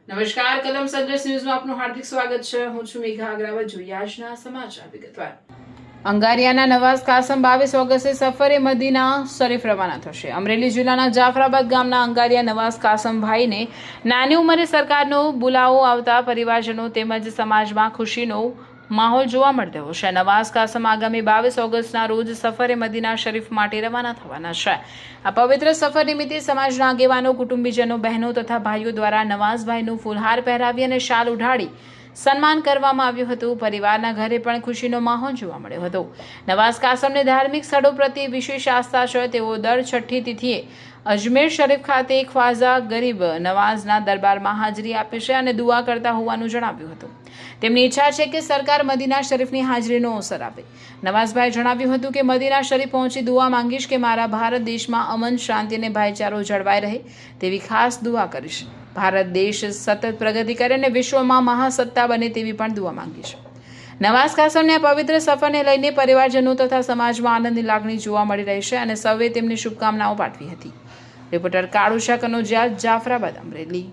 નમસ્કાર, કદમ સંદેશ ન્યૂઝમાં આપનું હાર્દિક સ્વાગત છે. હું છું મેઘા અગ્રવાલ. જોઈએ આજના સમાચાર વિગતવાર. અંગારિયાના નવાઝ કાસમ 22 ઓગસ્ટે સફરે મદીના શરીફ રવાના થશે. અમરેલી જિલ્લાના જાફરાબાદ ગામના અંગારિયા નવાઝ કાસમભાઈને નાની ઉંમરે સરકારનો બોલાવો આવતા પરિવારજનો તેમજ સમાજમાં ખુશીનો માહોલ જોવા મળી રહ્યો છે. નવાઝ કાસમ આગામી 22 ઓગસ્ટના રોજ સફરે મદીના શરીફ માટે રવાના થવાના છે. આ પવિત્ર સફર નિમિત્તે સમાજના આગેવાનો, કુટુંબીજનો, બહેનો તથા ભાઈઓ દ્વારા નવાઝભાઈનું ફૂલહાર પહેરાવી અને શાલ ઉઢાડી સન્માન કરવામાં આવ્યું હતું. પરિવારના ઘરે પણ ખુશીનો માહોલ જોવા મળ્યો હતો. નવાઝ કાસમને ધાર્મિક સ્થળો પ્રત્યે વિશેષ આસ્થા છે. તેઓ દર છઠ્ઠી તિથિએ અજમેર શરીફ ખાતે ખ્વાજા ગરીબ નવાઝના દરબારમાં હાજરી આપે છે અને દુઆ કરતા હોવાનું જણાવ્યું હતું. તેમની ઈચ્છા છે કે સરકાર મદીના શરીફની હાજરીનો અવસર આપે. નવાઝભાઈએ જણાવ્યું હતું કે મદીના શરીફ પહોંચી દુઆ માંગીશ કે મારા ભારત દેશમાં અમન, શાંતિ અને ભાઈચારો જળવાઈ રહે તેવી ખાસ દુઆ કરીશ. ભારત દેશ સતત પ્રગતિ કરે અને વિશ્વમાં મહાસત્તા બને તેવી પણ દુઆ માંગી છે. નવાઝ કાસમને આ પવિત્ર સફરને લઈને પરિવારજનો તથા સમાજમાં આનંદની લાગણી જોવા મળી રહી છે અને સૌએ તેમની શુભકામનાઓ પાઠવી હતી. રિપોર્ટર કાળુ શાહ કનોજિયા, જાફરાબાદ, અમરેલી.